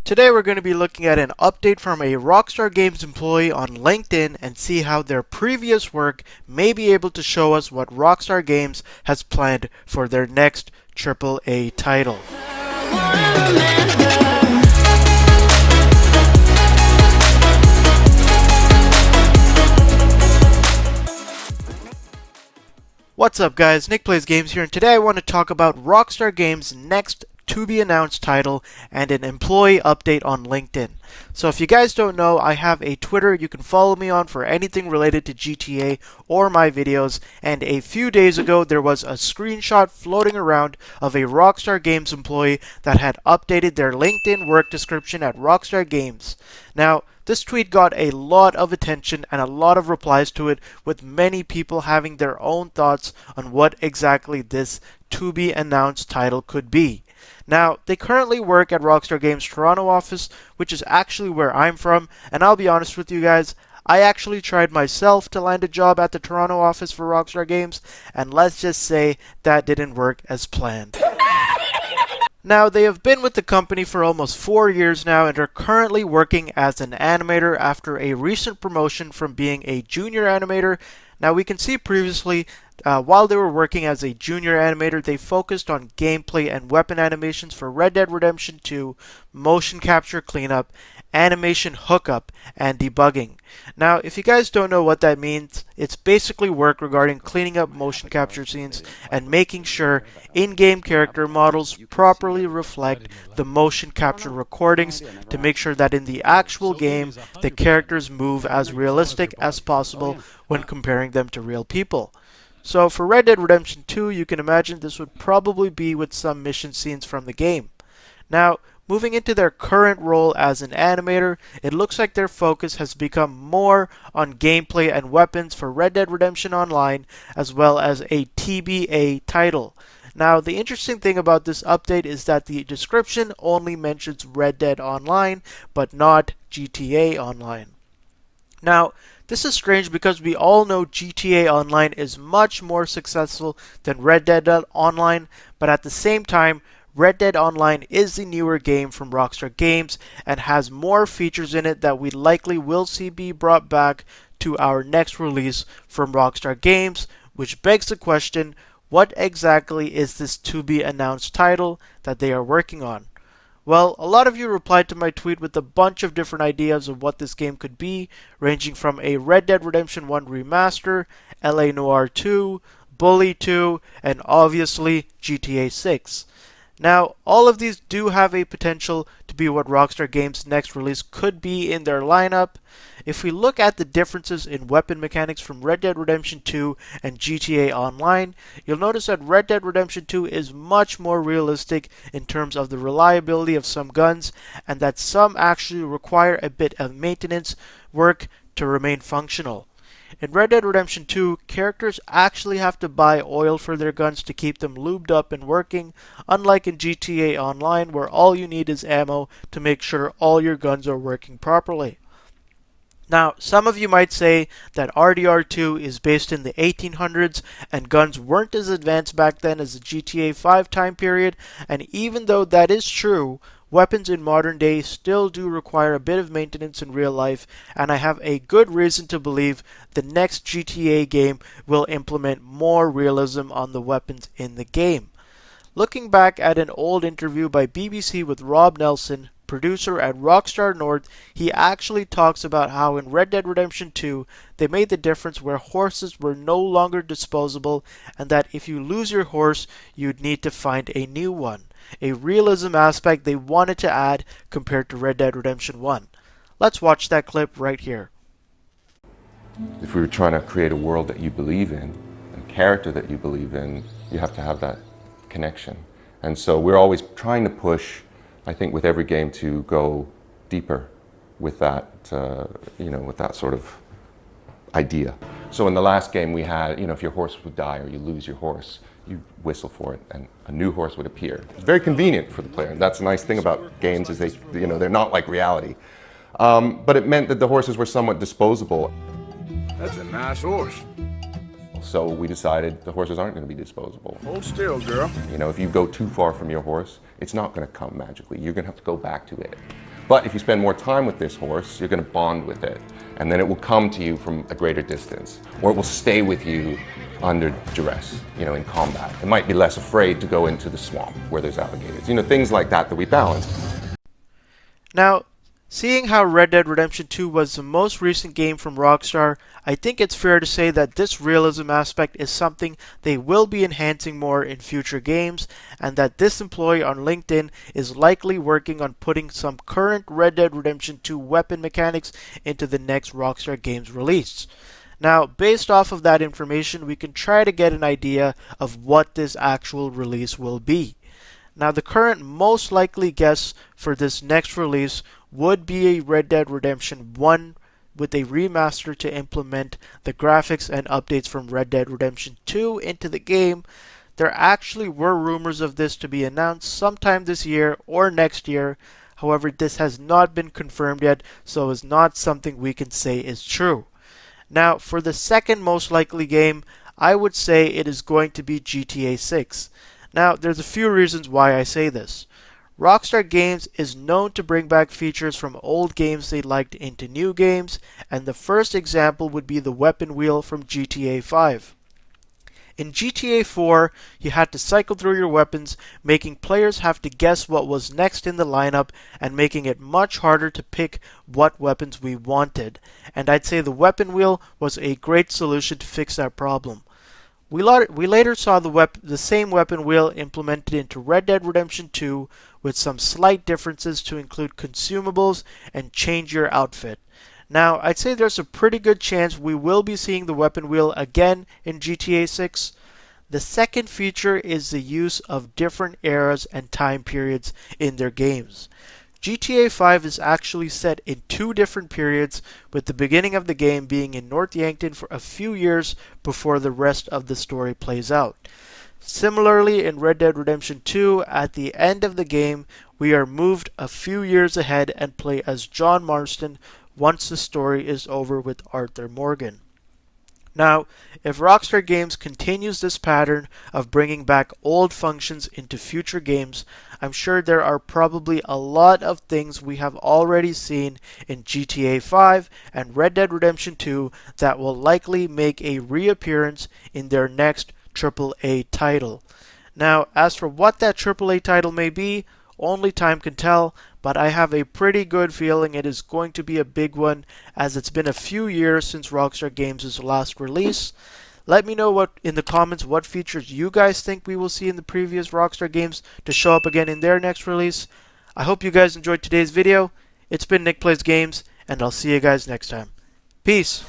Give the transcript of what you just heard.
Today we're going to be looking at an update from a Rockstar Games employee on LinkedIn and see how their previous work may be able to show us what Rockstar Games has planned for their next AAA title. What's up guys, Nick Plays Games here, and today I want to talk about Rockstar Games' next to-be-announced title and an employee update on LinkedIn. So if you guys don't know, I have a Twitter you can follow me on for anything related to GTA or my videos, and a few days ago there was a screenshot floating around of a Rockstar Games employee that had updated their LinkedIn work description at Rockstar Games. Now, this tweet got a lot of attention and a lot of replies to it, with many people having their own thoughts on what exactly this to-be-announced title could be. Now, they currently work at Rockstar Games' Toronto office, which is actually where I'm from, and I'll be honest with you guys, I actually tried myself to land a job at the Toronto office for Rockstar Games, and let's just say that didn't work as planned. Now, they have been with the company for almost 4 years now and are currently working as an animator after a recent promotion from being a junior animator. Now, we can see previously, while they were working as a junior animator, they focused on gameplay and weapon animations for Red Dead Redemption 2, motion capture cleanup, animation hookup, and debugging. Now, if you guys don't know what that means, it's basically work regarding cleaning up motion capture scenes and making sure in-game character models properly reflect the motion capture recordings to make sure that in the actual game, the characters move as realistic as possible when comparing them to real people. So for Red Dead Redemption 2, you can imagine this would probably be with some mission scenes from the game. Now, moving into their current role as an animator, it looks like their focus has become more on gameplay and weapons for Red Dead Redemption Online, as well as a TBA title. Now, the interesting thing about this update is that the description only mentions Red Dead Online, but not GTA Online. Now, this is strange because we all know GTA Online is much more successful than Red Dead Online, but at the same time, Red Dead Online is the newer game from Rockstar Games and has more features in it that we likely will see be brought back to our next release from Rockstar Games, which begs the question, what exactly is this to-be-announced title that they are working on? Well, a lot of you replied to my tweet with a bunch of different ideas of what this game could be, ranging from a Red Dead Redemption 1 remaster, LA Noire 2, Bully 2, and obviously GTA 6. Now, all of these do have a potential to be what Rockstar Games' next release could be in their lineup. If we look at the differences in weapon mechanics from Red Dead Redemption 2 and GTA Online, you'll notice that Red Dead Redemption 2 is much more realistic in terms of the reliability of some guns, and that some actually require a bit of maintenance work to remain functional. In Red Dead Redemption 2, characters actually have to buy oil for their guns to keep them lubed up and working, unlike in GTA Online where all you need is ammo to make sure all your guns are working properly. Now, some of you might say that RDR2 is based in the 1800s and guns weren't as advanced back then as the GTA 5 time period, and even though that is true, weapons in modern day still do require a bit of maintenance in real life, and I have a good reason to believe the next GTA game will implement more realism on the weapons in the game. Looking back at an old interview by BBC with Rob Nelson, producer at Rockstar North, he actually talks about how in Red Dead Redemption 2 they made the difference where horses were no longer disposable, and that if you lose your horse you'd need to find a new one. A realism aspect they wanted to add compared to Red Dead Redemption 1. Let's watch that clip right here. If we were trying to create a world that you believe in, a character that you believe in, you have to have that connection. And so we're always trying to push, I think, with every game to go deeper with that, with that sort of idea. So in the last game we had, if your horse would die or you lose your horse, you whistle for it and a new horse would appear. It's very convenient for the player. And that's the nice thing about games is they're not like reality. But it meant that the horses were somewhat disposable. That's a nice horse. So we decided the horses aren't going to be disposable. Hold still, girl. If you go too far from your horse, it's not going to come magically. You're going to have to go back to it. But if you spend more time with this horse, you're going to bond with it. And then it will come to you from a greater distance. Or it will stay with you under duress, in combat. It might be less afraid to go into the swamp where there's alligators. Things like that we balance. Now, seeing how Red Dead Redemption 2 was the most recent game from Rockstar, I think it's fair to say that this realism aspect is something they will be enhancing more in future games, and that this employee on LinkedIn is likely working on putting some current Red Dead Redemption 2 weapon mechanics into the next Rockstar game's release. Now, based off of that information, we can try to get an idea of what this actual release will be. Now, the current most likely guess for this next release would be a Red Dead Redemption 1 with a remaster to implement the graphics and updates from Red Dead Redemption 2 into the game. There actually were rumors of this to be announced sometime this year or next year. However, this has not been confirmed yet, so is not something we can say is true. Now, for the second most likely game, I would say it is going to be GTA 6. Now, there's a few reasons why I say this. Rockstar Games is known to bring back features from old games they liked into new games, and the first example would be the weapon wheel from GTA 5. In GTA 4, you had to cycle through your weapons, making players have to guess what was next in the lineup and making it much harder to pick what weapons we wanted. And I'd say the weapon wheel was a great solution to fix that problem. We later saw the same weapon wheel implemented into Red Dead Redemption 2 with some slight differences to include consumables and change your outfit. Now, I'd say there's a pretty good chance we will be seeing the weapon wheel again in GTA 6. The second feature is the use of different eras and time periods in their games. GTA 5 is actually set in two different periods, with the beginning of the game being in North Yankton for a few years before the rest of the story plays out. Similarly, in Red Dead Redemption 2, at the end of the game, we are moved a few years ahead and play as John Marston once the story is over with Arthur Morgan. Now, if Rockstar Games continues this pattern of bringing back old functions into future games, I'm sure there are probably a lot of things we have already seen in GTA 5 and Red Dead Redemption 2 that will likely make a reappearance in their next AAA title. Now, as for what that AAA title may be, only time can tell, but I have a pretty good feeling it is going to be a big one, as it's been a few years since Rockstar Games' last release. Let me know in the comments what features you guys think we will see in the previous Rockstar games to show up again in their next release. I hope you guys enjoyed today's video. It's been Nick Plays Games, and I'll see you guys next time. Peace!